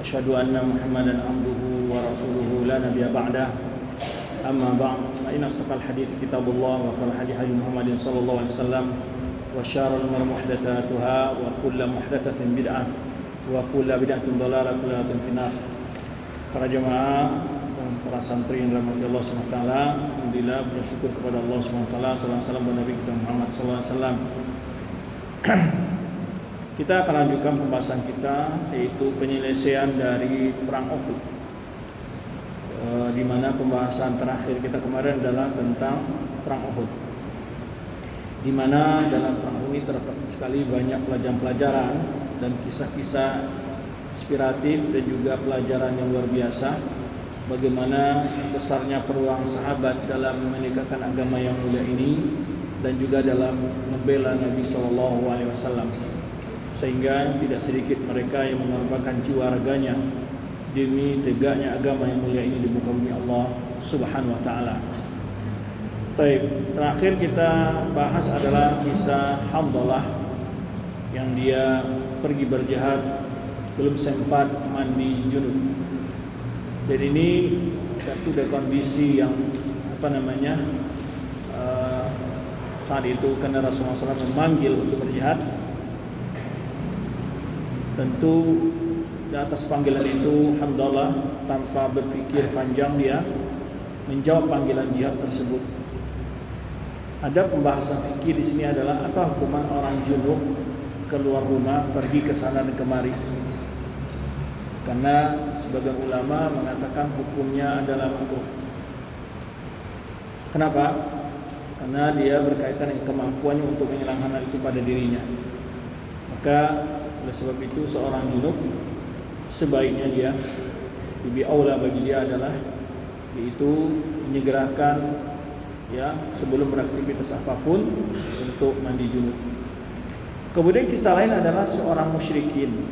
Asyhadu anna Muhammadan abduhu wa rasuluhu la nabiyya ba'dah. Amma ba'd, fa inna asdaqal hadits kitabullah wa khairal hadi Muhammadin sallallahu alaihi wasallam wa syarrul umuri muhdatsatuha wa kullu muhdatsatin bid'ah wa kullu bid'atin dhalalah wa kullu dhalalah finnar. Para jemaah dan para santri yang dirahmati Allah Subhanahu wa taala, alhamdulillah bersyukur kepada Allah Subhanahu wa taala, sallallahu alaihi wasallam kepada Nabi kita Muhammad sallallahu alaihi wasallam. Kita akan lanjutkan pembahasan kita, yaitu penyelesaian dari perang Uhud, di mana pembahasan terakhir kita kemarin adalah tentang perang Uhud, di mana dalam perang ini terdapat sekali banyak pelajaran-pelajaran dan kisah-kisah inspiratif dan juga pelajaran yang luar biasa, bagaimana besarnya peluang sahabat dalam menegakkan agama yang mulia ini dan juga dalam membela Nabi SAW. Sehingga tidak sedikit mereka yang mengorbankan jiwa raganya demi tegaknya agama yang mulia ini di muka bumi Allah Subhanahu wa taala. Baik, terakhir kita bahas adalah kisah Hamdalah yang dia pergi berjihad belum sempat mandi junub. Dan ini satu dari kondisi yang saat itu karena Rasulullah SAW memanggil untuk berjihad. Tentu di atas panggilan itu Hamdalah tanpa berpikir panjang dia menjawab panggilan jihad tersebut. Ada pembahasan fikih di sini adalah apa hukuman orang junub keluar rumah pergi ke sana dan kemari. Karena sebagian ulama mengatakan hukumnya adalah makruh. Kenapa? Karena dia berkaitan dengan kemampuannya untuk menghilangkan hal itu pada dirinya. Maka oleh sebab itu seorang junub sebaiknya dia lebih aula bagi dia adalah yaitu menyegerakan sebelum beraktivitas apapun untuk mandi junub. Kemudian kisah lain adalah seorang musyrikin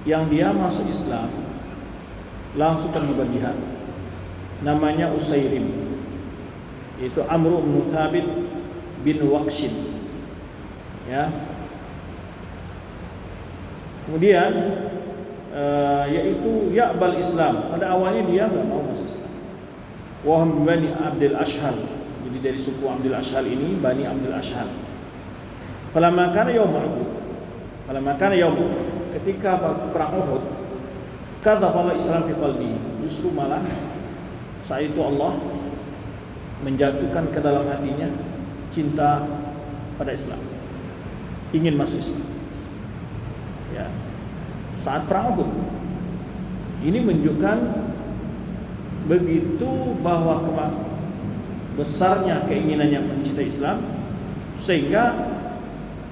yang dia masuk Islam langsung pergi berjihad. Namanya Usairim, yaitu Amr bin Thabit bin Waqshin. Kemudian yaitu ya'bal Islam. Pada awalnya dia enggak mau masuk Islam. Wa hum Bani Abdul Ashhal. Jadi dari suku Abdul Ashhal ini Bani Abdul Ashhal. Falamma kana yaum ketika perang Uhud, kadzaba Islam fi qalbihi. Justru malah saat itu Allah menjatuhkan ke dalam hatinya cinta pada Islam. Ingin masuk Islam. Saat perang Uhud ini menunjukkan begitu bahwa besarnya keinginannya mencintai Islam, sehingga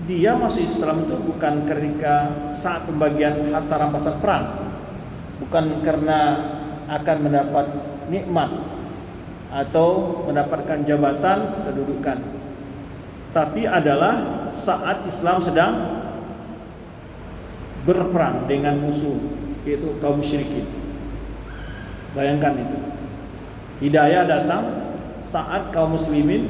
dia masuk Islam itu bukan ketika saat pembagian harta rampasan perang, bukan karena akan mendapat nikmat atau mendapatkan jabatan kedudukan, tapi adalah saat Islam sedang berperang dengan musuh, yaitu kaum musyrikin. Bayangkan itu. Hidayah datang saat kaum muslimin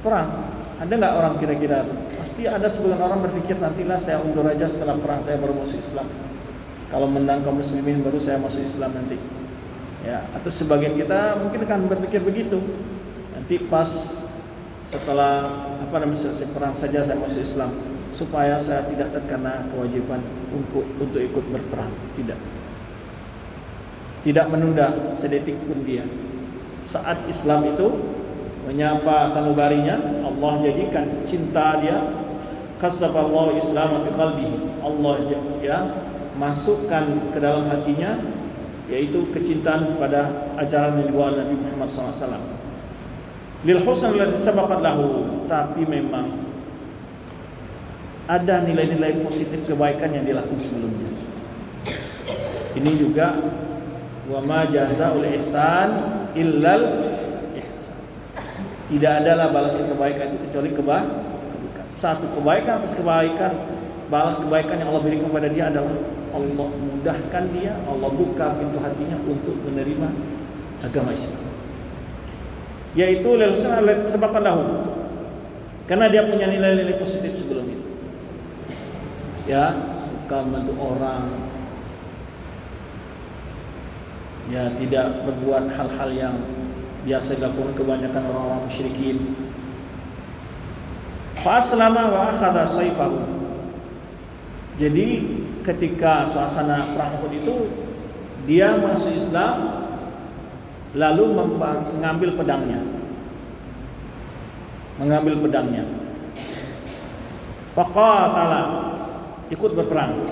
perang. Ada enggak orang kira-kira itu? Pasti ada sebagian orang berpikir nantilah saya undur aja setelah perang saya baru masuk Islam. Kalau menang kaum muslimin baru saya masuk Islam nanti. Atau sebagian kita mungkin akan berpikir begitu. Nanti pas setelah selesai perang saja saya masuk Islam, supaya saya tidak terkena kewajiban untuk ikut berperang. Tidak menunda sedetik pun dia. Saat Islam itu menyapa sanubarinya, Allah jadikan cinta dia, kasafallahu Islam fi qalbihi. Allah masukkan ke dalam hatinya yaitu kecintaan kepada ajaran yang dibawa Nabi Muhammad SAW. Lil husna allati sabaqat lahu, tapi memang ada nilai-nilai positif kebaikan yang dilakukan sebelumnya. Ini juga wa ma jazaa'ul ihsan illal ihsan. Tidak adalah balasan kebaikan itu kecuali kebaikan. Satu kebaikan atas kebaikan, balas kebaikan yang Allah berikan kepada dia adalah Allah mudahkan dia, Allah buka pintu hatinya untuk menerima agama Islam. Yaitu lil husna allati sabaqat lahu. Karena dia punya nilai-nilai positif sebelum itu. Suka membantu orang, Ya, tidak berbuat hal-hal yang biasa dilakukan kebanyakan orang-orang musyrikin. Fa aslama wa akhadha sayfahu. Jadi ketika suasana perang Uhud itu, dia masuk Islam lalu mengambil pedangnya. Faqatala, ikut berperang.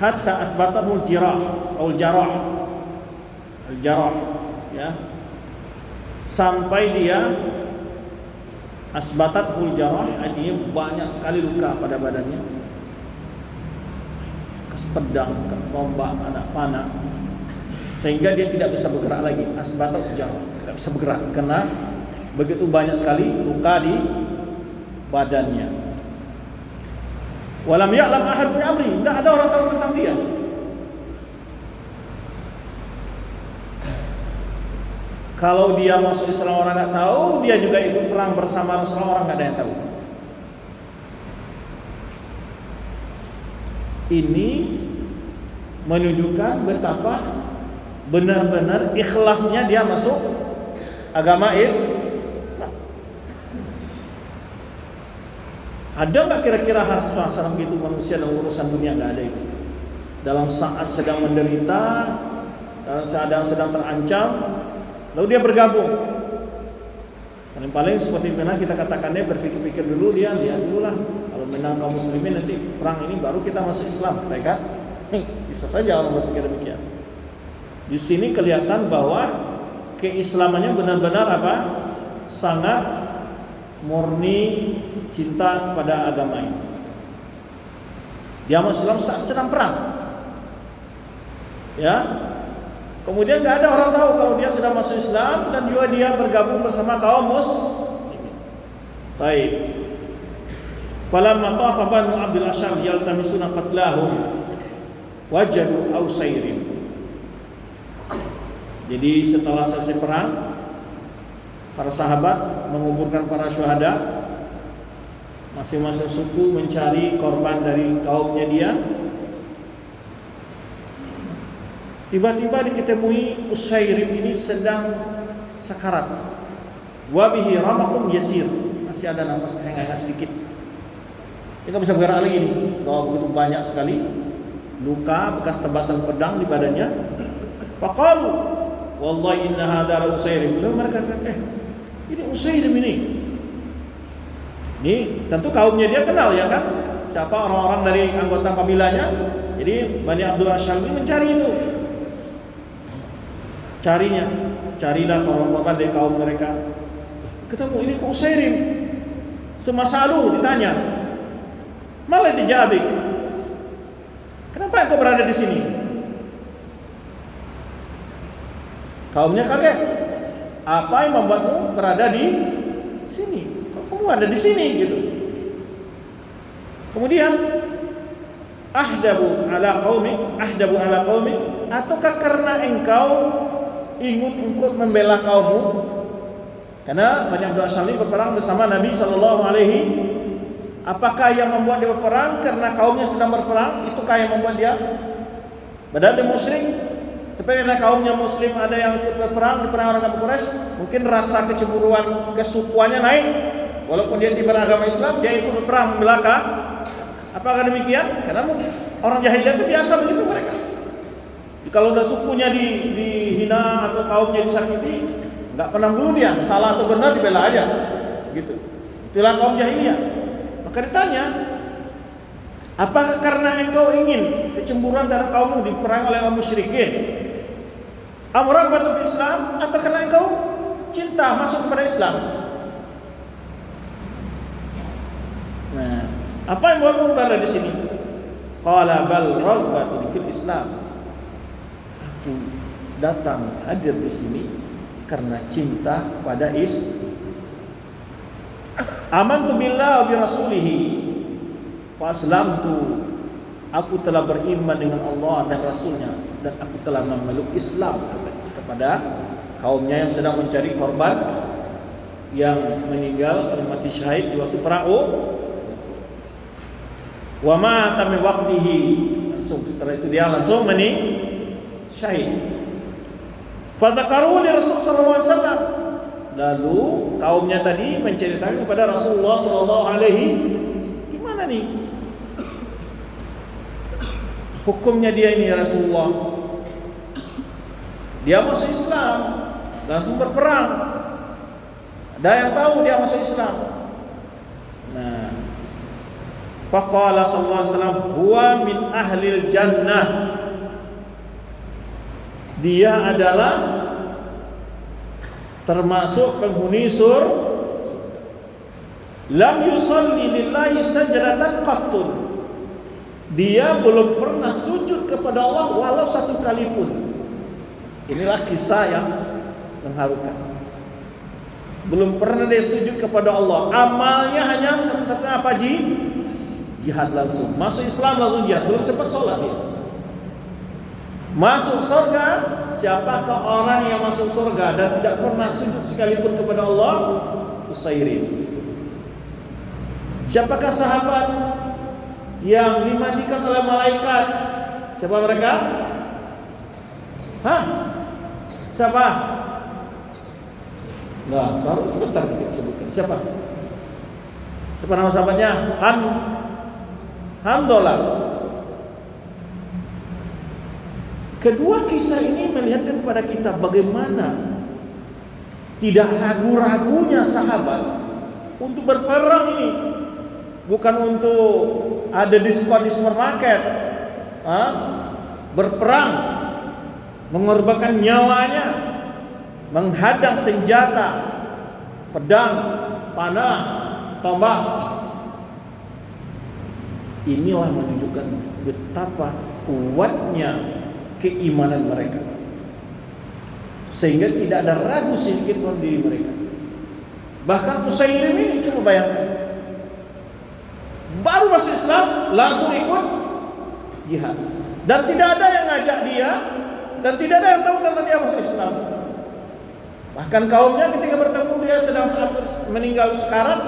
Hatta asbatahu al-jarah, ya. Sampai dia asbatahu al-jarah, artinya banyak sekali luka pada badannya. Bekas pedang, bekas tombak, anak panah, sehingga dia tidak bisa bergerak lagi. Asbatahu al-jarah, tidak bisa bergerak karena begitu banyak sekali luka di badannya. Walam ya'lam ahad bi amri, tidak ada orang tahu tentang dia. Kalau dia masuk Islam orang tidak tahu, dia juga ikut perang bersama Rasulullah, orang tidak ada yang tahu. Ini menunjukkan betapa benar-benar ikhlasnya dia masuk agama Islam. Ada nggak kira-kira suasana begitu manusia dalam urusan dunia? Nggak ada itu. Dalam saat sedang menderita, dalam saat sedang terancam, lalu dia bergabung. Paling seperti mana kita katakannya, berpikir-pikir dulu, dia lihat dulu lah. Kalau menang kaum muslimin nanti perang ini baru kita masuk Islam, kan? Bisa saja orang berpikir demikian. Di sini kelihatan bahwa keislamannya benar-benar apa? Sangat murni cinta kepada agama ini. Dia masuk Islam saat sedang perang. Ya. Kemudian nggak ada orang tahu kalau dia sudah masuk Islam dan juga dia bergabung bersama kaum muslimin. Baik. Falamma tafa Banu Abdul Asham yaltamisuna qatlahum wajadu Ausairim. Jadi setelah selesai perang, para sahabat menguburkan para syuhada. Masing-masing suku mencari korban dari kaumnya dia. Tiba-tiba diketemui Usairim ini sedang sakarat. Wa bihi ramakun yasir, masih ada nafas terengah-engah sedikit. Dia tak bisa bergerak lagi nih. Bahwa begitu banyak sekali luka bekas tebasan pedang di badannya. Faqalu wallahi inna hadha Usairim. Lalu mereka kata, ini Usairim ini. Ini tentu kaumnya dia kenal, ya kan? Siapa orang-orang dari anggota kabilahnya. Jadi Bani Abdul Asham ini mencari itu. Carilah korban dari kaum mereka. Ketemu, ini ke Usairim. Semasa lalu ditanya, malah dijabik. Kenapa engkau berada di sini? Kaumnya kaget. Apa yang membuatmu berada di sini? Kamu ada di sini gitu. Kemudian ahdabu ala qaumi, ataukah karena engkau ikut membela kaummu? Karena Bani Abdul Asham ini berperang bersama Nabi sallallahu alaihi. Apakah yang membuat dia berperang karena kaumnya sedang berperang? Itukah yang membuat dia? Padahal dia musyrik, tapi karena kaumnya muslim ada yang ikut berperang di perang orang Kafir Quraisy, mungkin rasa kecemburuan kesukuannya naik. Walaupun dia tidak beragama Islam, dia ikut berperang membela. Apakah demikian? Karena orang jahiliyah itu biasa begitu mereka. Kalau udah sukunya dihina atau kaumnya disakiti, nggak pernah dulu dia salah atau benar dibela aja, gitu. Itulah kaum jahiliyah. Maka ditanya, apakah karena engkau ingin kecemburuan terhadap kaummu diperang oleh kaum musyrikin? Amrak batul Islam, atau karena engkau cinta masuk kepada Islam? Nah, apa yang membuatmu berada di sini? Qala bal raghbatun fil Islam. Aku datang hadir di sini karena cinta kepada Islam. Amantu billah wa bi rasulih wa aslamtu. Aku telah beriman dengan Allah dan Rasulnya, dan aku telah memeluk Islam kepada kaumnya yang sedang mencari korban yang meninggal atau mati syahid di waktu perang Uhud. Wa mata min waqtihi, langsung setelah itu dia langsung syahid. Fadzakaru li Rasul sallallahu alaihi wasallam. Lalu kaumnya tadi menceritakan kepada Rasulullah sallallahu alaihi, gimana nih hukumnya dia ini ya Rasulullah? Dia masuk Islam, langsung berperang. Ada yang tahu dia masuk Islam. Nah, faqala sallallahu alaihi wasallam, huwa min ahlil jannah. Dia adalah termasuk penghuni lam yusalli lillahi sajdatan qattun. Dia belum pernah sujud kepada Allah walau satu kali pun. Inilah kisah yang mengharukan. Belum pernah dia sujud kepada Allah. Amalnya hanya satu-satunya apa? Jihad langsung. Masuk Islam langsung jihad. Belum sempat sholat dia. Masuk surga. Siapakah orang yang masuk surga dan tidak pernah sujud sekalipun kepada Allah? Usairin. Siapakah sahabat yang dimandikan oleh malaikat? Siapa mereka? Hah? Siapa? Nah, baru sebentar kita sebutkan. Siapa? Siapa nama sahabatnya? Handolah. Kedua kisah ini melihatkan kepada kita bagaimana tidak ragu-ragunya sahabat untuk berperang ini. Bukan untuk ada diskon di supermarket. Berperang, mengorbankan nyawanya, menghadang senjata, pedang, panah, tombak. Inilah menunjukkan betapa kuatnya keimanan mereka, sehingga tidak ada ragu sedikit pun diri mereka. Bahkan Usairim ini, coba bayangkan, baru masuk Islam langsung ikut jihad, dan tidak ada yang ngajak dia, dan tidak ada yang tahu tentang dia masuk Islam. Bahkan kaumnya ketika bertemu dia sedang meninggal sekarat,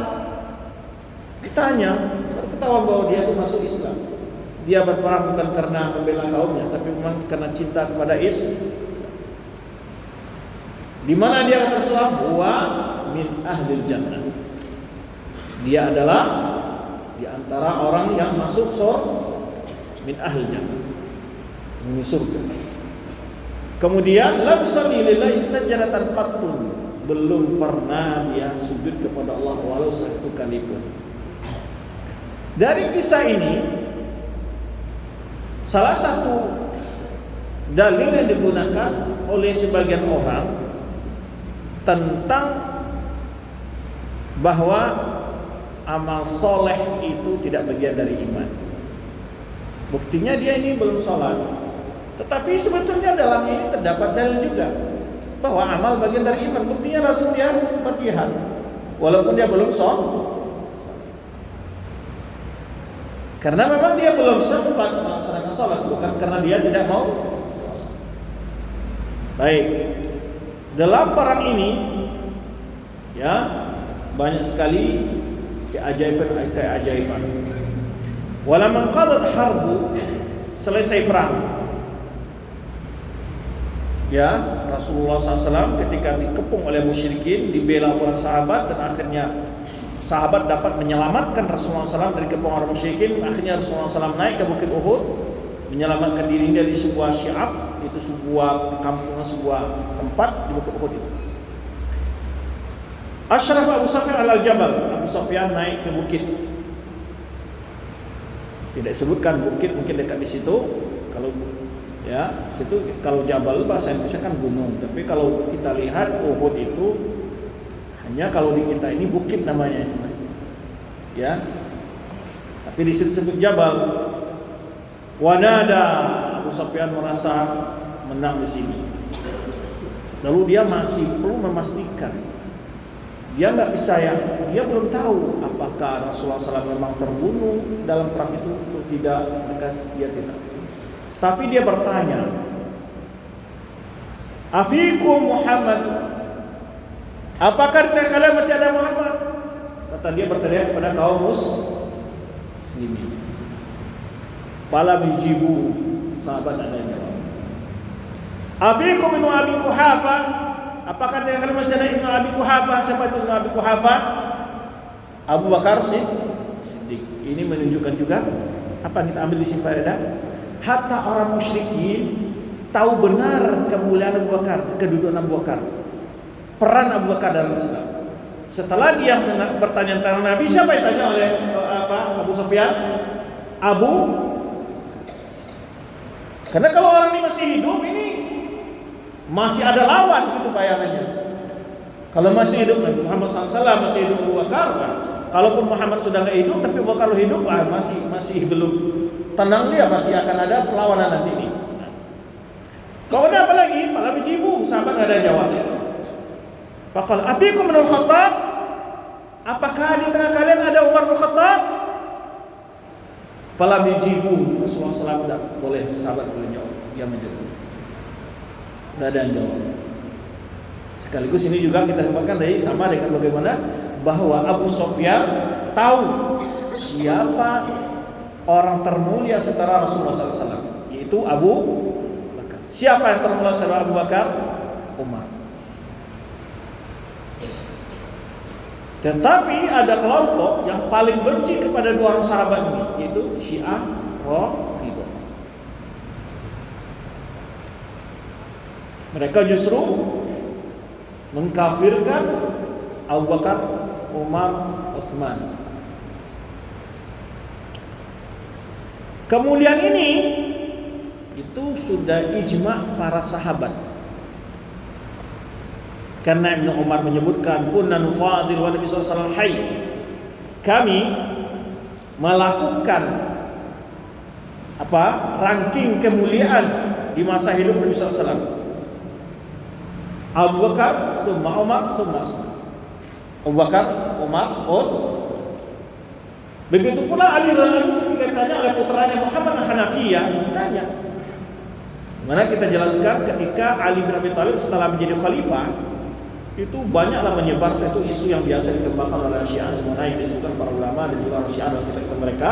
ditanya, ketahuan bahwa dia itu masuk Islam. Dia berperang bukan karena membela kaumnya, tapi memang karena cinta kepada Islam. Di mana dia kata Rasulullah, huwa min ahlil jannah. Dia adalah di antara orang yang masuk min ahlil jannah, ini surga. Kemudian lam yusalli lillahi sajdatan qattun. Belum pernah dia sujud kepada Allah walau satu kali pun. Dari kisah ini, salah satu dalil yang digunakan oleh sebagian orang tentang bahwa amal soleh itu tidak bagian dari iman. Buktinya dia ini belum sholat, tetapi sebetulnya dalam ini terdapat dalil juga bahwa amal bagian dari iman. Buktinya langsung dia berjihad walaupun dia belum sholat, karena memang dia belum sempat melaksanakan sholat, bukan karena dia tidak mau sholat. Baik, dalam perang ini ya banyak sekali keajaiban. Walamman qadat harbu, selesai perang, ya Rasulullah SAW ketika dikepung oleh musyrikin, dibela oleh sahabat, dan akhirnya sahabat dapat menyelamatkan Rasulullah SAW dari kepungan orang musyrikin. Akhirnya Rasulullah SAW naik ke Bukit Uhud, menyelamatkan dirinya di sebuah syi'ab, itu sebuah kampungan, sebuah tempat di Bukit Uhud itu. Ashraf Abu Sufyan al-Jabal, Abu Sufyan naik ke bukit. Tidak sebutkan bukit, mungkin dekat di situ. Kalau ya, situ kalau Jabal bahasa Indonesia kan gunung, tapi kalau kita lihat Uhud itu hanya kalau di kita ini bukit namanya cuma. Ya. Tapi di situ sebut Jabal. Wanada, Abu Sufyan merasa menang di sini. Lalu dia masih perlu memastikan. Dia nggak bisa dia belum tahu apakah Rasulullah SAW memang terbunuh dalam perang itu atau tidak. Dia tidak. Tapi dia bertanya, Afikum Muhammad, apakah di kalian masih ada Muhammad? Kata dia berteriak kepada kaum muslimin. Fala bijibu, sahabat ada yang jawab. Afikum min Abi Quhafa. Apakah dia akan masih ada Ibnu Abi Quhafa? Siapa itu Ibnu Abi Quhafa? Abu Bakar Siddiq. Ini menunjukkan juga apa yang kita ambil di sini faedah? Hatta orang musyrikin tahu benar kemuliaan Abu Bakar, kedudukan Abu Bakar, peran Abu Bakar dalam Islam. Setelah dia bertanya tentang Nabi, siapa yang tanya oleh Abu Sufyan? Karena kalau orang ini masih hidup, ini masih ada lawan gitu bayangannya. Kalau masih hidup Nabi Muhammad SAW, masih hidup Abu Bakar, nah, kalaupun Muhammad sudah nggak hidup, tapi Abu Bakar hidup, masih belum tenang dia, masih akan ada perlawanan nanti ini. Kau ada apa lagi? Malah bijibu, sahabat nggak ada jawab. Faqal abikum minul Khattab? Apakah di tengah kalian ada Umar bin Khattab? Fala bijibu. Rasulullah SAW tidak boleh, sahabat boleh jawab. Dia menjawab. Tidak ada yang jawab. Sekaligus ini juga kita dapatkan dari sama dengan bagaimana bahwa Abu Sufyan tahu siapa orang termulia setelah Rasulullah SAW, yaitu Abu Bakar. Siapa yang termulia setelah Abu Bakar? Umar. Tetapi ada kelompok yang paling benci kepada dua orang sahabat ini, yaitu Syiah Rafidhah. Mereka justru mengkafirkan Abu Bakar, Umar, Utsman. Kemuliaan ini itu sudah ijma para sahabat. Karena Ibnu Umar menyebutkan kunna nufadil wa Nabi sallallahu alaihi wasallam hayy. Kami melakukan ranking kemuliaan di masa hidup Nabi sallallahu alaihi wasallam. Abu Bakar, summa Umar, summa Utsman. Abu Bakar, Umar, Utsman. Begitu pula Ali radhiyallahu anhu ketika ditanya oleh putranya Muhammad Hanafiyah, ditanya. Mana kita jelaskan ketika Ali bin Abi Thalib setelah menjadi khalifah, itu banyaklah menyebar itu isu yang biasa dikembangkan oleh Syiah, sebenarnya yang disebutkan para ulama dan juga Syiah dalam kitab mereka,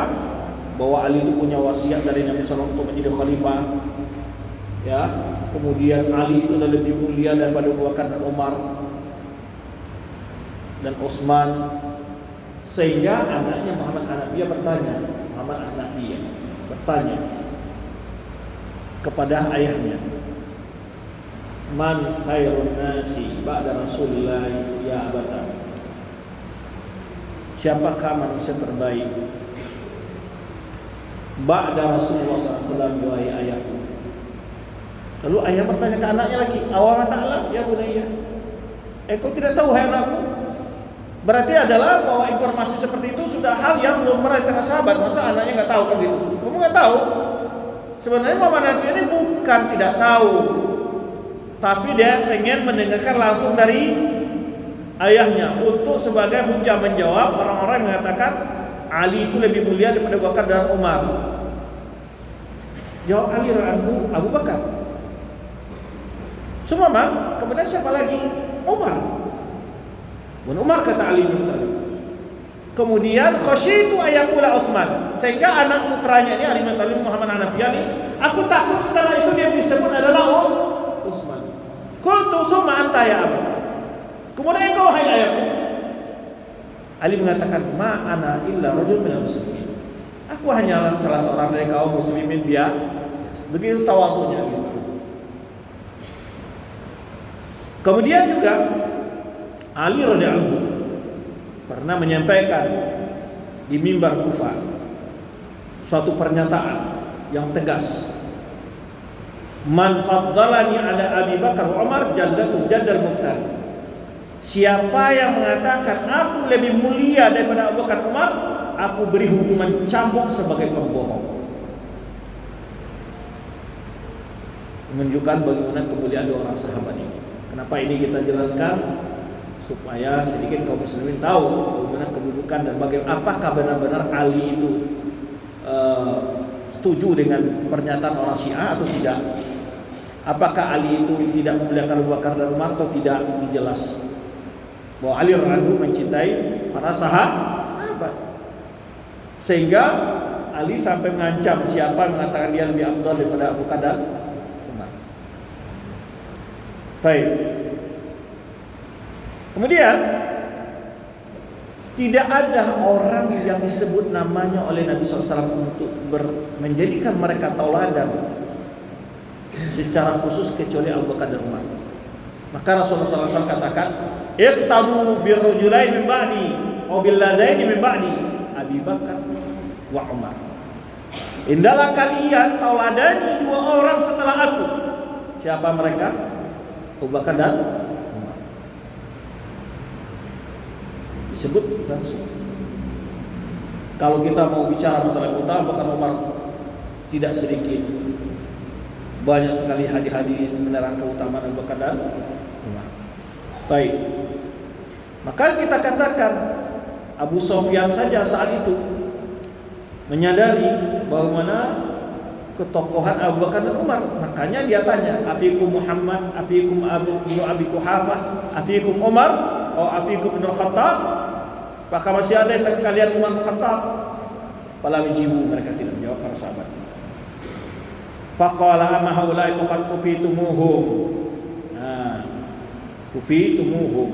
bahwa Ali itu punya wasiat dari Nabi SAW untuk menjadi khalifah. Ya, kemudian Ali itu lebih mulia daripada Abu Bakar dan Umar dan Utsman, sehingga anaknya Muhammad Hanafiyah bertanya kepada ayahnya, man khairun nasi ba'da Rasulillah ya abata. Siapakah manusia terbaik ba'da Rasulullah SAW wahai ayahku? Lalu ayah bertanya ke anaknya lagi, awama ta'lam ya bunayya, kau tidak tahu hai anakku? Berarti adalah bahwa informasi seperti itu sudah hal yang belum pernah di tengah sahabat. Masa anaknya nggak tahu kan gitu? Kamu nggak tahu? Sebenarnya Muhammad Hanafiyah ini bukan tidak tahu, tapi dia pengen mendengarkan langsung dari ayahnya untuk sebagai hujah menjawab orang-orang yang mengatakan Ali itu lebih mulia daripada Abu Bakar dan Umar. Jawab Ali radhiyallahu Abu Bakar. Semua kemudian siapa lagi? Umar. Umar kata Ali bin Thalib. Kemudian khasyitu ayakula Utsman, sehingga anak putranya ini Ali bin Thalib Muhammad Hanafiyah ini, aku takut setelah itu dia disebut adalah Utsman. Qultu summa anta ya Abu. Kemudian engkau hai ayahku. Ali mengatakan ma ana illa rajul minal muslimin. Aku hanyalah salah seorang dari kaum muslimin dia. Begitu tawadhunya gitu. Kemudian juga Ali radhiyallahu pernah menyampaikan di mimbar Kufah suatu pernyataan yang tegas. Man faddalani ala Abi Bakar wa Umar jaldatu jaddal muftari. Siapa yang mengatakan aku lebih mulia daripada Abu Bakar Umar, aku beri hukuman cambuk sebagai pembohong. Menunjukkan bagaimana kemuliaan dua orang sahabat ini. Kenapa ini kita jelaskan? Supaya sedikit kaum muslimin tahu bagaimana kedudukan dan bagaimana apakah benar-benar Ali itu setuju dengan pernyataan orang Syiah atau tidak. Apakah Ali itu tidak memuliakan Abu Bakar dan Umar atau tidak, dijelas bahwa Ali radhiyallahu mencintai para sahabat, sehingga Ali sampai mengancam siapa yang mengatakan dia lebih afdal daripada Abu Bakar dan Umar. Baik. Kemudian tidak ada orang yang disebut namanya oleh Nabi SAW untuk menjadikan mereka tauladan secara khusus kecuali Abu Bakar dan Umar. Maka Rasulullah SAW katakan, "Iqtadu birrajulaini min ba'di aw billadaini min ba'di, Abi Bakar wa Umar." Hendaklah kalian tauladani dua orang setelah aku. Siapa mereka? Abu Bakar dan Umar. Disebut langsung. Kalau kita mau bicara masalah utama, Abu Bakar Umar tidak sedikit, banyak sekali hadis-hadis menerangkan keutamaan Abu Bakar dan Umar. Baik. Maka kita katakan Abu Sufyan saja saat itu menyadari bagaimana ketokohan Abu Bakar dan Umar. Makanya dia tanya, "Afikum Muhammad, afikum Abu bin Abi Quhafah, afikum Umar, atau afikum Ibnu Khattab?" Apakah masih ada yang kalian Umar bin Khattab? Fala yujibu, mereka tidak menjawab, para sahabat. Faqala amma haula'i qad kufitumuhum. Kufitumuhum.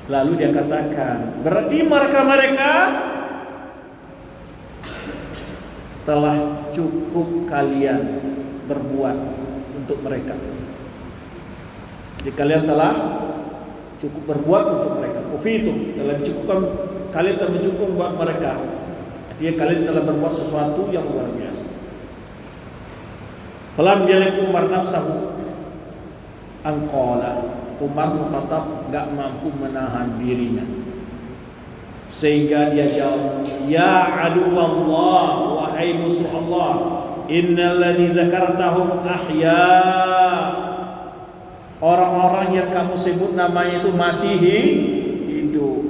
Lalu dia katakan, berarti mereka telah cukup kalian berbuat untuk mereka. Jadi kalian telah cukup berbuat untuk mereka. Kufitum, telah mencukupkan, kalian telah mencukupkan buat mereka. Artinya kalian telah berbuat sesuatu yang luar biasa. Falam yalik Umar nafsahu anqala. Umar bin Khattab enggak mampu menahan dirinya, sehingga dia jawab, "Ya aduwallah, wahai musuh Allah, innal ladzi dzakartahum ahya." Orang-orang yang kamu sebut namanya itu masih hidup.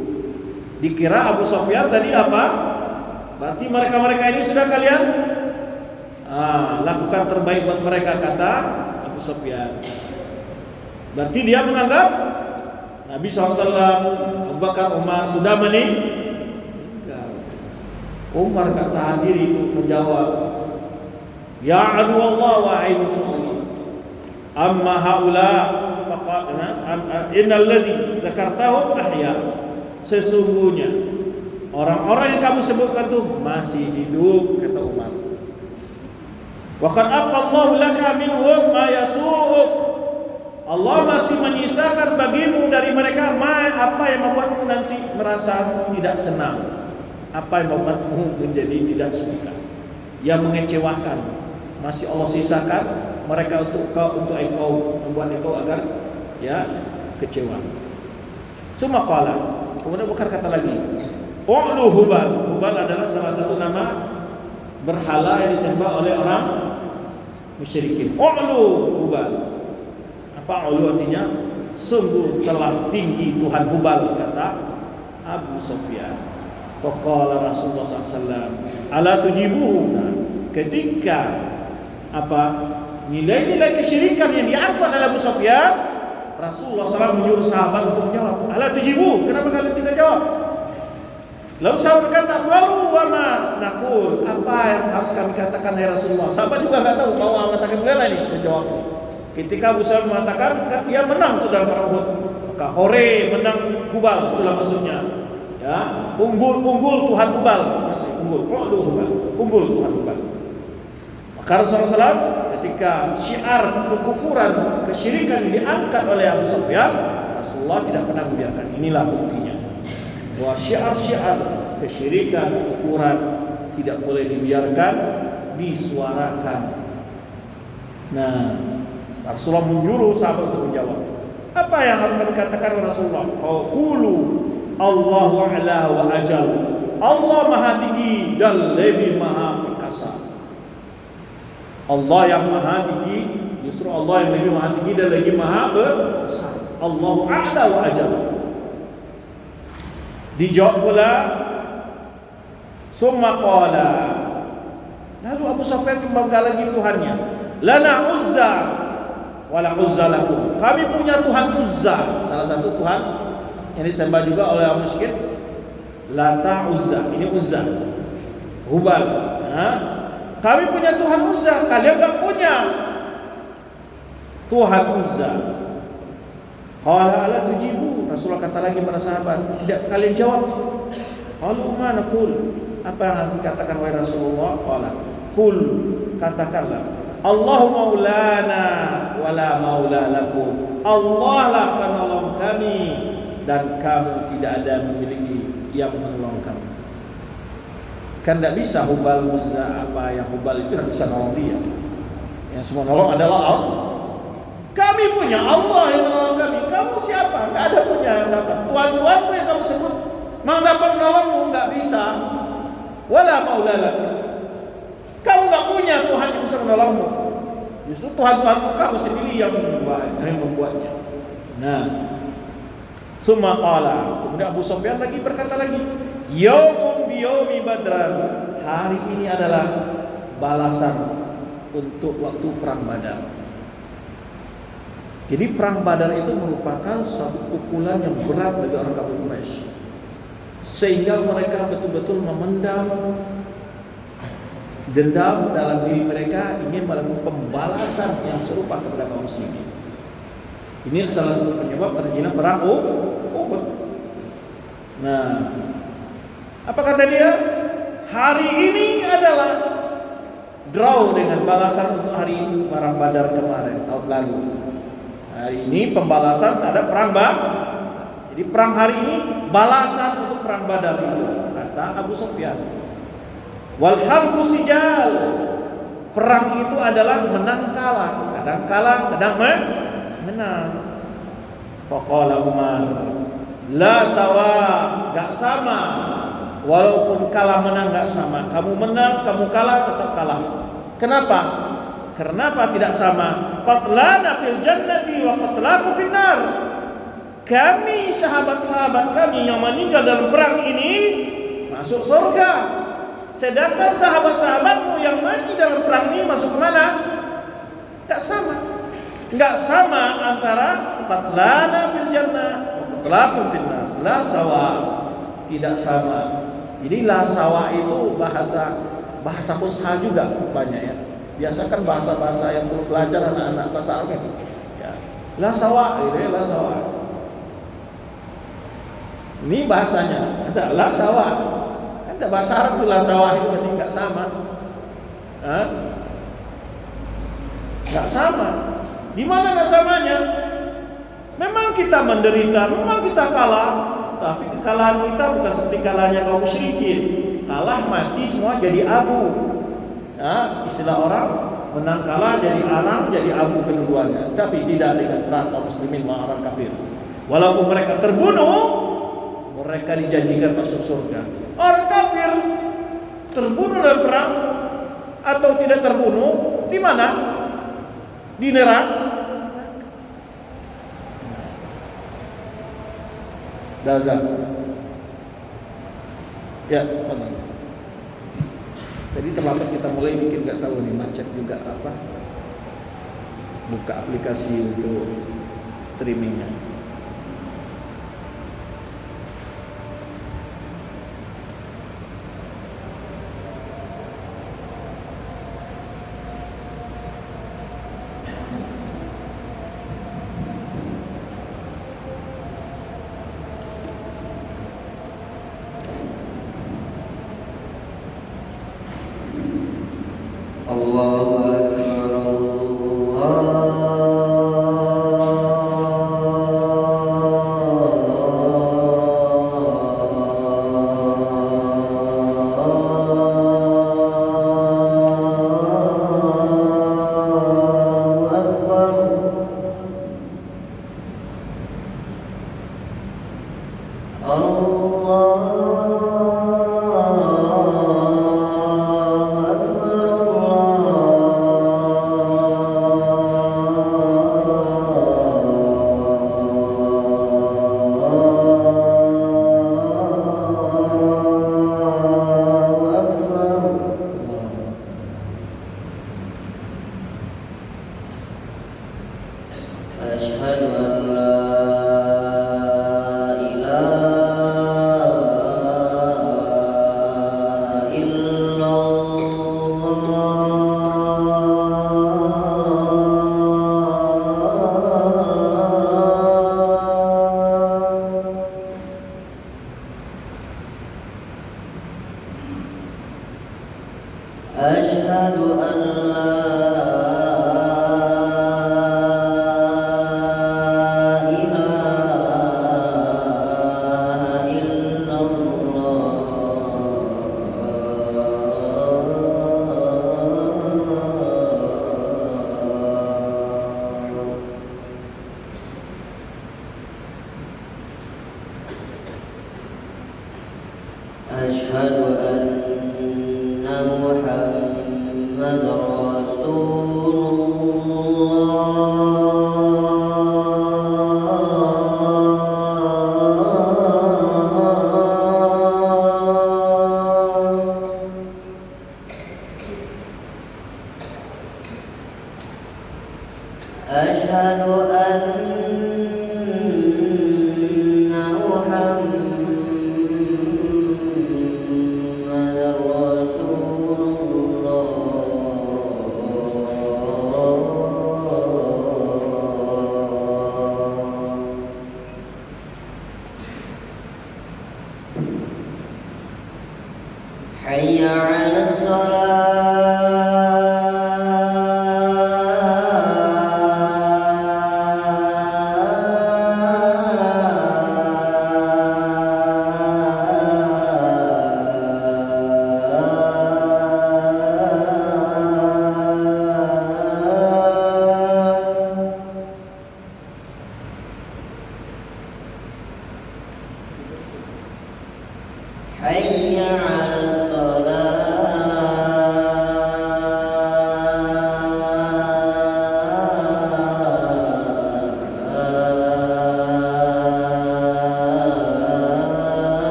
Dikira Abu Sufyan tadi apa? Berarti mereka-mereka ini sudah kalian lakukan terbaik buat mereka, kata Abu Sufyan. Berarti dia menganggap Nabi SAW, Abu Bakar, Umar sudah meninggal. Umar tak tahan diri itu menjawab, "Ya aduwallah wahai musuh Allah, amma haula faqadna innal ladzi dzakartahum ahya." Sesungguhnya orang-orang yang kamu sebutkan itu masih hidup, kata Umar. Wa qad aqallahu laka minhum ma yasu'uk. Allah masih menyisakan bagimu dari mereka apa yang membuatmu nanti merasa tidak senang, apa yang membuatmu menjadi tidak suka, yang mengecewakan. Masih Allah sisakan mereka untuk engkau, membuat engkau agar kecewa. Summa qala, kemudian Bakar kata lagi, "U'lu Hubal." Hubal adalah salah satu nama berhala yang disembah oleh orang musyrikin. U'lu Hubal. Apa ulu artinya? Sungguh telah tinggi Tuhan Hubal, kata Abu Sufyan. Faqala Rasulullah SAW, "Ala tujibuhu." Nah, ketika nilai-nilai kesyirikan yang diangkat oleh Abu Sufyan, Rasulullah SAW menyuruh sahabat untuk menjawab. "Ala tujibuhu." Kenapa kalian tidak jawab? Lalu sahabat berkata, "Qalu wa ma naqul." Apa yang harus kami katakan ya Rasulullah? Sahabat juga enggak tahu mau mengatakan bagaimana ini menjawab. Ketika Abu Sufyan mengatakan dia menang itu dalam perang Uhud, maka hore menang Hubal, itulah maksudnya. Ya, unggul Tuhan Hubal, masih unggul Tuhan Hubal. Maka Rasulullah SAW ketika syiar kekufuran, kesyirikan diangkat oleh Abu Sufyan, Rasulullah tidak pernah membiarkan. Inilah buktinya bahwa syiar-syiar kesyirikan, kekufuran tidak boleh dibiarkan, disuarakan. Nah, Rasulullah menyuruh sahabat untuk menjawab. Apa yang harus kami katakan kepada Rasulullah? Qulu Allahu a'la wa ajal. Allah maha tinggi dan lebih maha perkasa. Allah yang maha tinggi, justru Allah yang lebih maha tinggi dan lagi maha besar. Allahu a'la wa ajal. Dijawab pula, summa qala. Lalu Abu Sufyan membangga lagi Tuhannya. Lana Uzza wala Uzza lakum. Kami punya Tuhan Uzza, salah satu Tuhan yang disembah juga oleh orang musyrik. Lata Uzza, ini Uzza, Hubal. Kami punya Tuhan Uzza, kalian enggak punya. Tuhan Uzza. Qala ala tujibu, Rasulullah kata lagi pada sahabat, tidak kalian jawab. Qalu ma naqul, apa yang dikatakan oleh Rasulullah? Qala qul, katakanlah, Allahu maulana wala maula lakum. Allah lah penolong kami dan kamu tidak ada memiliki yang menolong kamu. Kan tidak bisa Hubal Uzza, apa yang Hubal itu tidak bisa nolong dia. Yang semua nolong adalah Allah. Kami punya Allah yang menolong kami. Kamu siapa? Tidak ada punya yang dapat. Tuhan-Tuhanmu yang kamu sebut mau dapat menolongmu, tidak bisa. Wala maula lakum. Kamu tidak punya Tuhan yang bisa menolongmu. Justru Tuhan-Tuhanmu kamu sendiri yang membuatnya. Nah, summa qala, kemudian Abu Sufyan lagi berkata lagi, yaumun biyaumi badran, hari ini adalah balasan untuk waktu perang Badar. Jadi perang Badar itu merupakan suatu pukulan yang berat bagi orang kafir Quraisy, sehingga mereka betul-betul memendam dendam dalam diri mereka, ingin melakukan pembalasan yang serupa kepada kaum muslimin. Ini salah satu penyebab terjadinya perang Uhud. Nah, apa kata dia? Hari ini adalah draw dengan balasan untuk hari perang Badar kemarin tahun lalu. Hari ini pembalasan terhadap perang Badar. Jadi perang hari ini balasan untuk perang Badar itu, kata Abu Sufyan. Wal harbu sijal, perang itu adalah menang kalah, kadang kalah, kadang menang. Faqala Umar, la sawa, gak sama. Walaupun kalah menang gak sama. Kamu menang, kamu kalah, tetap kalah. Kenapa? Kenapa tidak sama? Qatlana fil jannati wa qatlaku fil nar. Kami sahabat-sahabat kami yang meninggal dalam perang ini masuk surga. Sedangkan sahabat-sahabatmu yang mati dalam perang ini masuk ke mana? Tak sama. Enggak sama antara qatlana fil jannah wa qatlaku fil nar. La sawa. Tidak sama. Jadi la sawa itu bahasa fusha juga banyak ya. Biasa kan bahasa-bahasa yang perlu belajar anak-anak bahasa Arab itu. Ya. La sawa, gitu ya, la sawa. Ini bahasanya ada la sawa. Ada bahasa Arab itu la sawa itu berarti enggak sama. Enggak sama. Di mana enggak samanya? Memang kita menderita, memang kita kalah, tapi kekalahan kita bukan seperti kalahnya kaum musyrikin. Kalah mati semua jadi abu. Ya, istilah orang menang kalah jadi arang, jadi abu keduanya. Tapi tidak dengan perang kaum muslimin melawan orang kafir. Walaupun mereka terbunuh, mereka dijanjikan masuk surga. Orang kafir terbunuh dalam perang atau tidak terbunuh, di mana? Di neraka. Dazan. Ya, benar. Jadi terlambat kita mulai bikin, nggak tahu nih, macet juga apa, buka aplikasi untuk streamingnya. أشهد أن محمدًا رسول أشهد أن محمدًا رسول الله حي على حي على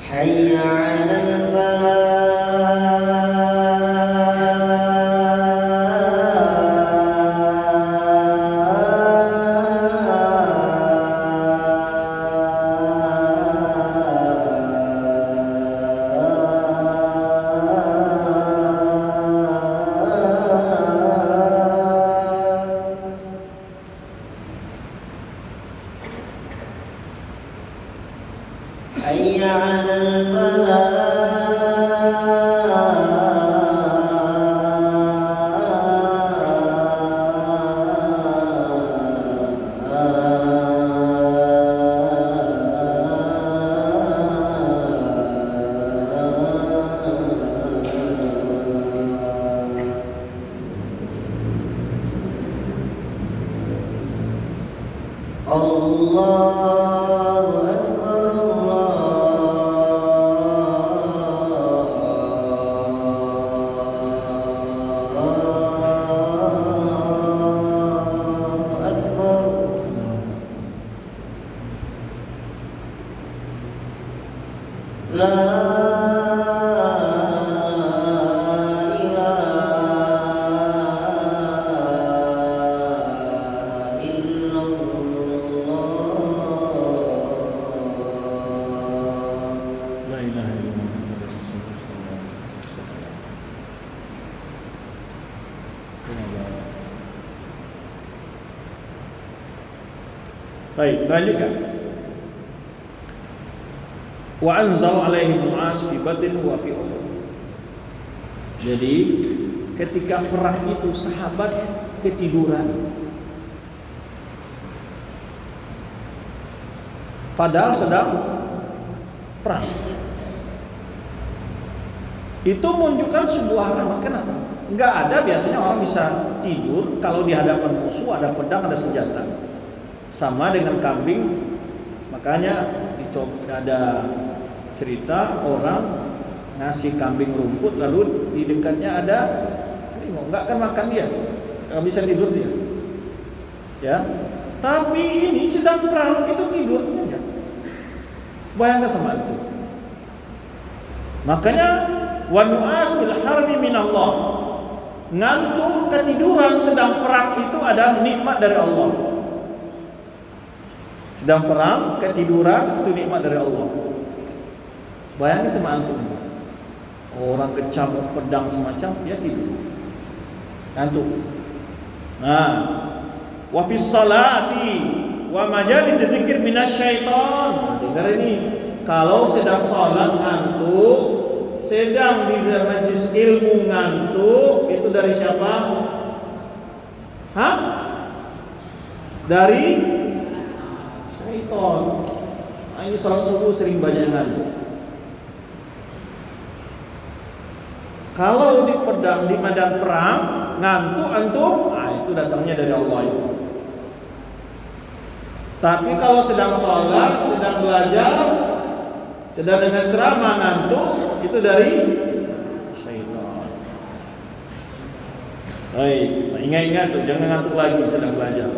حي على حي على الله أكبر الله أكبر لا إله إلا الله La ilaha illallah Muhammadur Rasulullah sallallahu alaihi wasallam. Baik, lanjutkan. Wa anzal alaihi mu'az fi batin wa fi uhud. Jadi ketika perang itu sahabat ketiduran. Padahal sedang perang. Itu menunjukkan sebuah rahmat. Kenapa? Enggak ada biasanya orang bisa tidur kalau di hadapan musuh ada pedang, ada senjata. Sama dengan kambing. Makanya ada cerita orang ngasih kambing rumput lalu di dekatnya ada harimau, enggak akan makan dia. Enggak bisa tidur dia. Ya. Tapi ini sedang perang itu tidurnya. Bayangkan sama itu. Makanya wa nu'as bil harbi minallah. Ngantuk ketiduran sedang perang itu adalah nikmat dari Allah. Sedang perang ketiduran itu nikmat dari Allah. Bayangkan sama antum. Orang kecamuk pedang semacam dia tidur. Ngantuk. Nah, wa fis salati wa majalis dzikir minasyaiton. Dengar ini, kalau sedang salat ngantuk, sedang di majelis ilmu ngantuk, itu dari siapa? Hah? Dari syaitan. Nah, ini sholat subuh sering banyak ngantuk. Kalau di pedang, di medan perang, ngantuk antum, itu datangnya dari Allah itu. Tapi kalau sedang sholat, sedang belajar, sedang dengan ceramah ngantuk, itu dari syaitan. Baik, ingat-ingat tuh, jangan ngantuk lagi sedang belajar.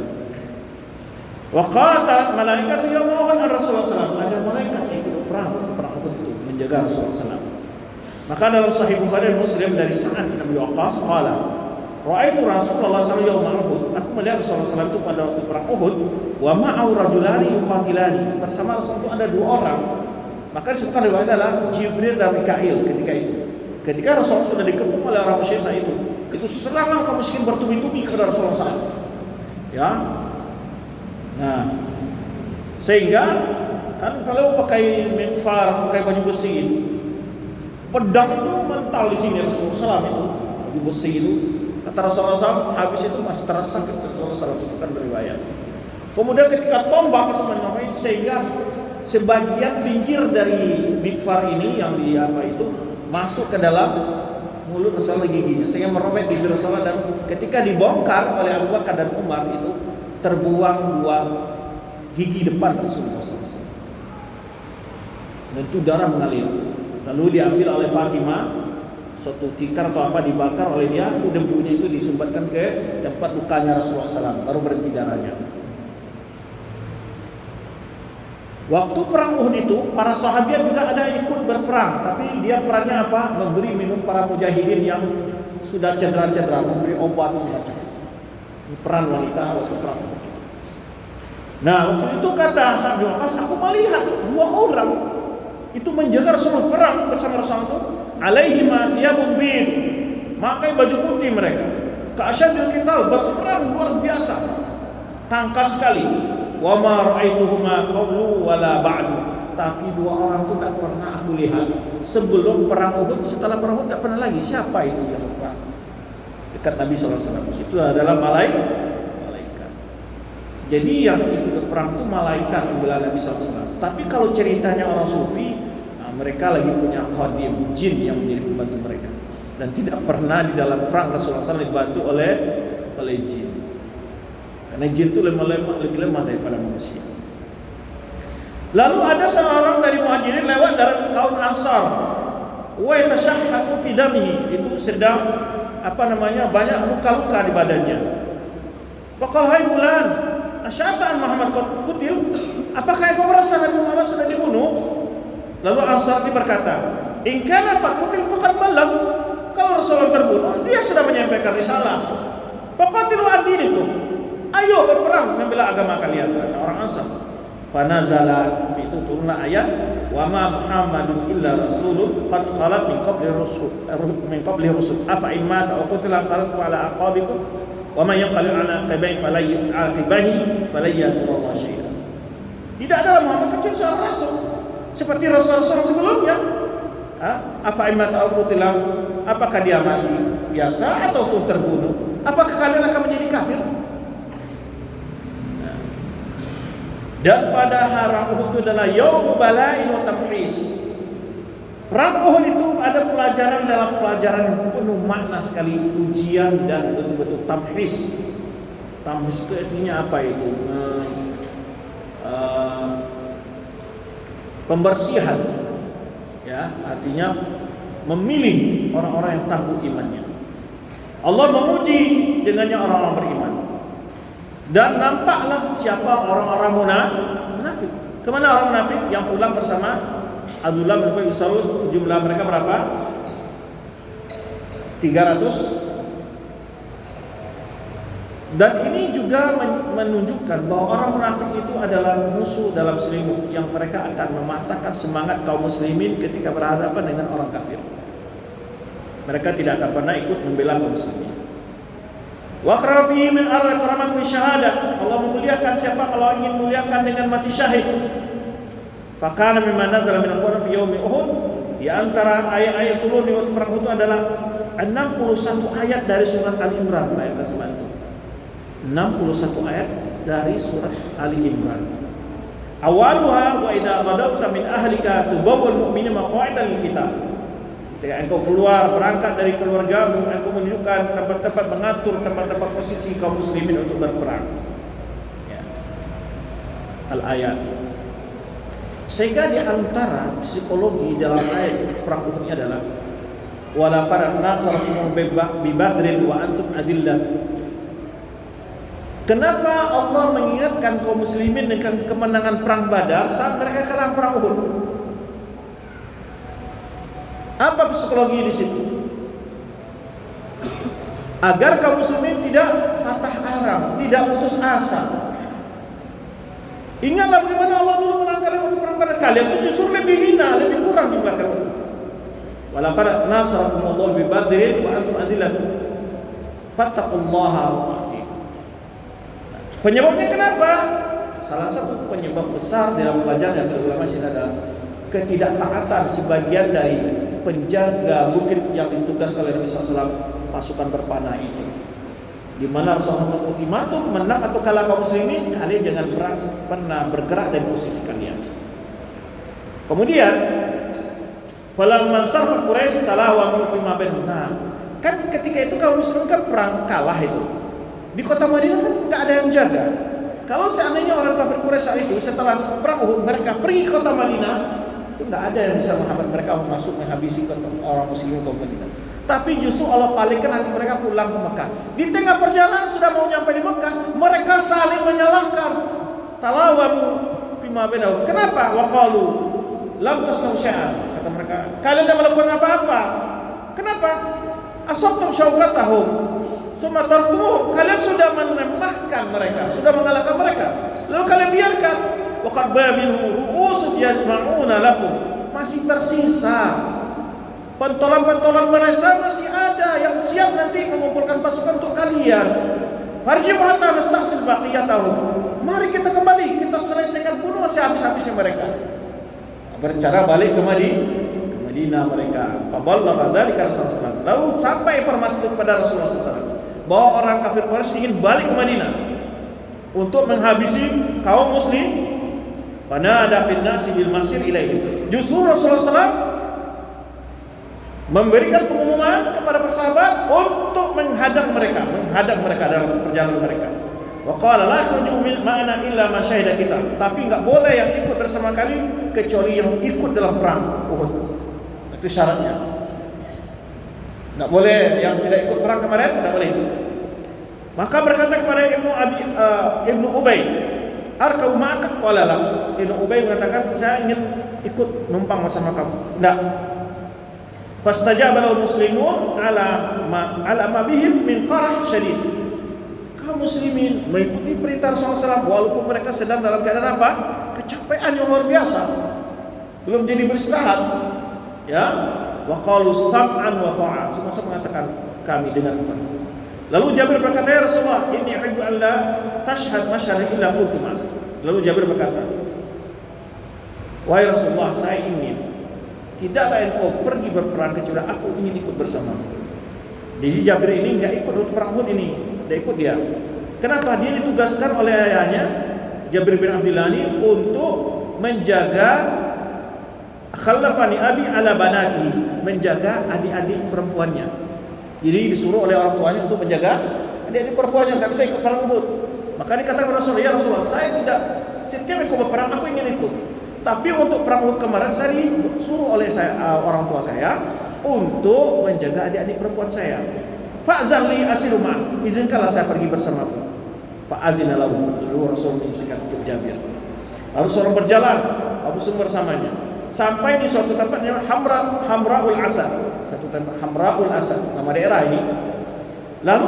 Wa qatat malaikatu yawma Rasulullah SAW. Ada malaikat yang ikut perang untuk menjaga Rasulullah SAW. Maka dalam Sahih Bukhari dan Muslim dari Sa'ad bin Abi Waqqas qala, ra'aitu Rasulullah SAW yawma Uhud. Aku melihat Rasulullah SAW itu pada waktu perang Uhud, wa ma'ahu rajulani yuqatilani. Bersama Rasul itu ada dua orang. Maka disebutkan riwayat adalah Jibril dan Mikail ketika itu. Ketika Rasulullah sudah dikepung oleh orang musyrik itu serangan kaum musyrikin bertubi-tubi kepada Rasulullah SAW. Ya. Nah, sehingga kan kalau pakai minfar, pakai baju besi itu, pedang itu mental di sini Rasulullah SAW itu, baju besi itu. Kata Rasulullah SAW, habis itu masih terasa sakit. Rasulullah SAW sebutkan beriwayat. Kemudian ketika tombak itu menamai, sehingga sebagian pinggir dari mikfar ini yang di apa itu masuk ke dalam mulut Rasulullah giginya, sehingga merobek bibir Rasulullah, dan ketika dibongkar oleh Abu Bakar dan Umar itu terbuang dua gigi depan Rasulullah SAW. Dan itu darah mengalir. Lalu diambil oleh Fatimah, suatu tikar atau apa dibakar oleh dia, itu debunya itu disumbatkan ke tempat lukanya Rasulullah SAW, baru berhenti darahnya. Waktu perang Uhud itu, para sahabat juga ada ikut berperang, tapi dia perannya apa? Memberi minum para mujahidin yang sudah cedera-cedera, memberi obat semacam. Peran wanita waktu perang. Nah, waktu itu kata Sa'ad bin Waqqas, aku melihat dua orang itu menjaga Rasulullah perang bersama Rasulullah itu, alaihi ma thiyabun bid, pakai baju putih mereka. Ka'asyadil qital, berperang luar biasa. Tangkas sekali. Wa ma ra'aituhuma qablu wala ba'du. Tapi dua orang itu tak pernah aku lihat sebelum perang Uhud, setelah perang Uhud tak pernah lagi. Siapa itu yang perang dekat Nabi SAW? Itu adalah malaikat. Jadi yang ikut perang itu malaikat membela Nabi SAW. Tapi kalau ceritanya orang sufi, mereka lagi punya khadim, jin yang menjadi pembantu mereka. Dan tidak pernah di dalam perang Rasulullah SAW dibantu oleh jin. Karena jin itu lebih lemah daripada manusia. Lalu ada seorang dari muhajirin lewat dari kaum Ansar. Wa yatashahhatu fi damihi, itu sedang banyak luka-luka di badannya. Faqala hai fulan, asyata Muhammad kutil? Apakah engkau merasa Nabi Muhammad sudah dibunuh? Lalu Ansar berkata, in kana kutil faqad balagh. Kalau Rasulullah terbunuh, dia sudah menyampaikan risalah. Faqatilu ad-dinikum. Ayo berperang membela agama kalian, kata orang Ansar. Fanazala, itu turunlah ayat, wa ma Muhammadun illa rasulun qad khalat min qabli rusul afa in mata aw qutila qalbu ala aqabikum wa man yanqalib ala aqibihi falan yadurra syai'an. Tidak adalah Muhammad kecuali seorang rasul seperti rasul-rasul sebelumnya. Afa in mata aw qutila, apakah dia mati biasa ataupun terbunuh, apakah kalian akan menjadi kafir? Dan pada hari Uhud itu adalah yaum bala'in wa tamhis. Perang Uhud itu ada pelajaran dalam pelajaran yang penuh makna sekali, ujian dan betul-betul tamhis. Tamhis itu artinya apa itu? Pembersihan. Ya, artinya memilih orang-orang yang tangguh imannya. Allah menguji dengannya orang-orang beriman. Dan nampaklah siapa orang-orang munafik. Kemana orang munafik yang pulang bersama Abdullah bin Ubay bin Salul? Jumlah mereka berapa? 300. Dan ini juga menunjukkan bahwa orang munafik itu adalah musuh dalam selimut, yang mereka akan mematahkan semangat kaum muslimin ketika berhadapan dengan orang kafir. Mereka tidak akan pernah ikut membela kaum muslimin. Wa akrabihi min al-karamat min syahadah. Allah memuliakan siapa kalau ingin memuliakan dengan mati syahid. Fakana mimma nazala min al-Qur'an fi yaumi Uhud, di antara ayat-ayat turun di waktu perang Uhud adalah 61 ayat dari surat Ali Imran. Bayangkan sebantu 61 ayat dari surat Ali Imran. Awaluha wa idza ghadawta min ahlika tubawwal mu'minina maq'ida lil qital. Ketika engkau keluar, berangkat dari keluargamu, engkau menunjukkan tempat-tempat, mengatur tempat-tempat posisi kaum muslimin untuk berperang. Ya. Al-ayat. Sehingga di antara psikologi dalam ayat perang Uhud ini adalah walaqad nasarakum bi badrin wa antum adillah. Kenapa Allah mengingatkan kaum muslimin dengan kemenangan perang Badar saat mereka kalah perang Uhud? Apa psikologi di situ? Agar kaum muslimin tidak patah arang, tidak putus asa. Ingatlah bagaimana Allah dulu menang kalian untuk perang Badar. Kalian itu justru lebih hina, lebih kurang jumlah kalian. Walaqad nasarakumullahu bi badrin wa antum adillah. Fattaqullaha wa atii'un. Penyebabnya kenapa? Salah satu penyebab besar dalam pelajaran yang ulama sini adalah ketidaktaatan sebagian dari penjaga bukit yang ditugaskan oleh Nabi SAW, pasukan berpanah itu. Di mana Rasulullah ultimatum, menang atau kalah kaum muslimin, kalian jangan pernah bergerak dari posisi kalian. Kemudian, falamman sarfa Quraisy talawa min ma bainahum. Nah, kan ketika itu kaum muslimin kan perang kalah itu. Di kota Madinah kan enggak ada yang jaga. Kalau seandainya orang kafir Quraisy saat itu setelah perang Uhud mereka pergi ke kota Madinah, itu enggak ada yang bisa menghambat mereka masuk menghabisi orang muslimin ke Madinah. Tapi justru Allah palingkan hati mereka pulang ke Mekah. Di tengah perjalanan sudah mau nyampe di Mekah, mereka saling menyalahkan. Talawamu bima bainahum. Kenapa? Waqalu lam tasnau syai'an. Kata mereka, kalian tidak melakukan apa-apa. Kenapa? Asabtum syauqatahum. Summa tartumuhum. Kalian sudah menemahkan mereka, sudah mengalahkan mereka. Lalu kalian biarkan. Waqad babilu ru'us yajma'una lakum. Masih tersisa pentolan-pentolan mereka masih ada yang siap nanti mengumpulkan pasukan untuk kalian. Farji'u hatta nasta'sil baqiyatahum. Mari kita kembali, kita selesaikan bunuh sehabis-habisnya mereka. Berencana balik ke Madinah mereka. Faballagha dzalika Rasulullah. Lalu sampai informasi itu kepada Rasulullah SAW bahwa orang kafir Quraisy ingin balik ke Madinah untuk menghabisi kaum muslim. Fanada fil nasi bil masir ilaihi. Justru Rasulullah SAW memberikan pengumuman kepada persahabat untuk menghadang mereka dalam perjalanan mereka. Wa qala la yakhruju min ma'ana illa man syahida kita. Tapi enggak boleh yang ikut bersama kami kecuali yang ikut dalam perang Uhud. Itu syaratnya. Enggak boleh yang tidak ikut perang kemarin, enggak boleh itu. Maka berkata kepada Ibnu Ubay, "Arkau ma'aka?" Qala la. Ibnu Ubay mengatakan, "Saya ingin ikut numpang bersama kamu." Enggak. Fastajaba lahul muslimun ala ma bihim min qarah syadid. Kaum muslimin mengikuti perintah Rasulullah SAW walaupun mereka sedang dalam keadaan apa? Kecapean yang luar biasa. Belum jadi beristirahat. Ya. Wa qalu sam'an wa ta'a. Semua mengatakan kami dengar Tuhan. Lalu Jabir berkata, "Ya Rasulullah, inni uhibbu an la tashhad masyhad illa qultu ma'ak." Lalu Jabir berkata, "Wahai Rasulullah, saya ingin tidaklah engkau pergi berperang kecuali aku ingin ikut bersamamu." Jadi Jabir ini enggak ikut untuk perang Uhud ini, enggak ikut dia. Kenapa? Dia ditugaskan oleh ayahnya Jabir bin Abdullah ini untuk menjaga khallafani abi ala banati, menjaga adik-adik perempuannya. Jadi disuruh oleh orang tuanya untuk menjaga adik-adik perempuannya, enggak bisa ikut perang Uhud. Maka dikatakan kepada Rasulullah, "Ya Rasulullah, saya tidak setiap engkau berperang aku ingin ikut. Tapi untuk perang Uhud kemarin saya disuruh oleh orang tua saya untuk menjaga adik-adik perempuan saya. Fa'zan li asiru ma'ak. Izinkanlah saya pergi bersamamu." Fa'azina lahu. Lalu Rasul mengizinkan untuk Jabir. Lalu seorang berjalan, Abu Sufyan bersamanya. Sampai di suatu tempat yang Hamraul Asad. Satu tempat Hamraul Asad, nama daerah ini. Lalu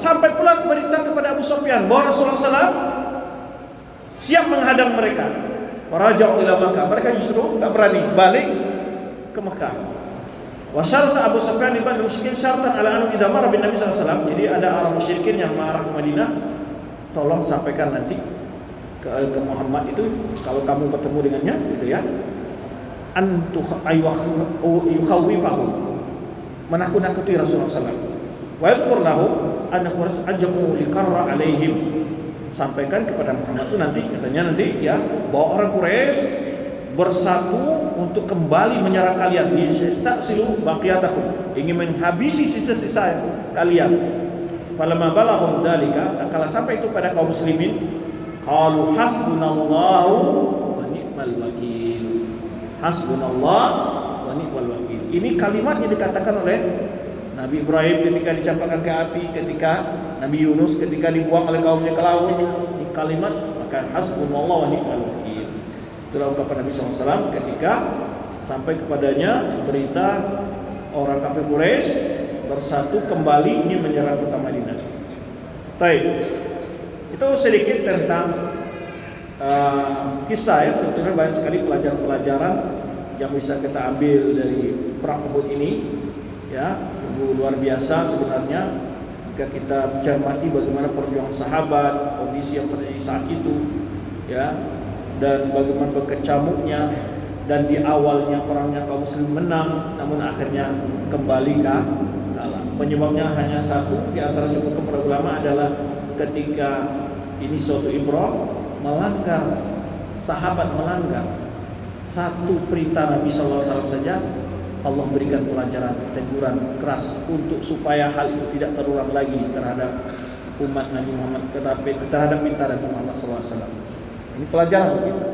sampai pula berita kepada Abu Sufyan bahwa Rasulullah SAW siap menghadang mereka. Waraja'u ila Makkah. Mereka justru tak berani balik ke Mekah. Wa syarata Abu Sufyan ibn musyrikin syaratan ala anhu idza marra bin Nabi sallallahu alaihi wasallam. Jadi ada orang musyrikin yang marah ke Madinah, tolong sampaikan nanti ke Muhammad itu kalau kamu bertemu dengannya gitu ya. Antu yukhawwifahu. Menakut-nakuti Rasulullah sallallahu alaihi wasallam. Wa yadhkur lahu anna Quraish ajabu liqarra alaihim. Sampaikan kepada Muhammad itu nanti katanya nanti ya bahwa orang Quraisy bersatu untuk kembali menyerang kalian. Yastasilu baqiyatakum, ingin menghabisi sisa-sisa kalian. Falamma balaghum dzalika, kala sampai itu pada kaum muslimin, qalu hasbunallahu wa ni'mal wakil. Hasbunallah wa ni'mal wakil. Ini kalimat yang dikatakan oleh Nabi Ibrahim ketika dicampakkan ke api, ketika Nabi Yunus ketika dibuang oleh kaumnya ke laut. Ini kalimat, maka hasbunallah wa ni'mal wakil. Itulah ungkapan Nabi SAW ketika sampai kepadanya berita orang kafir Quraisy bersatu kembali ingin menyerang kota Madinah. Baik, itu sedikit tentang kisah ya. Sebetulnya banyak sekali pelajaran-pelajaran yang bisa kita ambil dari perang Uhud ini ya. Sungguh luar biasa sebenarnya jika kita cermati bagaimana perjuangan sahabat, kondisi yang terjadi saat itu ya, dan bagaimana berkecamuknya, dan di awalnya perangnya kaum muslim menang, namun akhirnya kembali kalah. Penyebabnya hanya satu di antara sebuah para ulama adalah ketika ini suatu ibrah, melanggar, sahabat melanggar satu perintah Nabi SAW saja, Allah berikan pelajaran, teguran keras untuk supaya hal itu tidak terulang lagi terhadap umat Nabi Muhammad, tetapi terhadap perintah Nabi Muhammad SAW. Ini pelajaran untuk kita.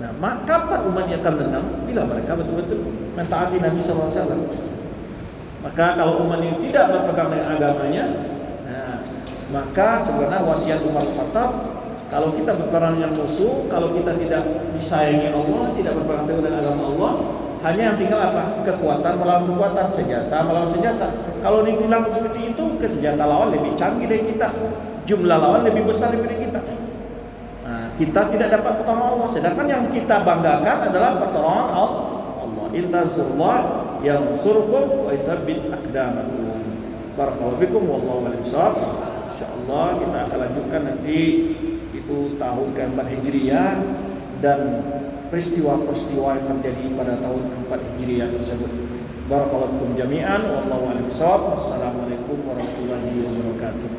Nah, kapan umatnya akan menang? Bila mereka betul-betul mentaati Nabi SAW. Maka kalau umat ini tidak berpegang dengan agamanya, nah, maka sebenarnya wasiat Umar Khattab, kalau kita berperang dengan musuh, kalau kita tidak disayangi Allah, tidak berpegang teguh dengan agama Allah, hanya yang tinggal apa? Kekuatan melawan kekuatan, senjata melawan senjata. Kalau dibilang seperti itu, senjata lawan lebih canggih dari kita, jumlah lawan lebih besar dari kita. Nah, kita tidak dapat pertolongan Allah. Sedangkan yang kita banggakan adalah pertolongan Allah. In tansurullah yansurkum wa yuthabbit aqdamakum. Barakallahu bikum wallahu a'lam bishawab. Insyaallah kita akan lanjutkan nanti itu tahun ke-4 Hijriah dan peristiwa-peristiwa yang terjadi pada tahun 4 Hijriah tersebut. Barakallahu bikum jami'an wallahu a'lam bishawab. Wassalamualaikum warahmatullahi wabarakatuh.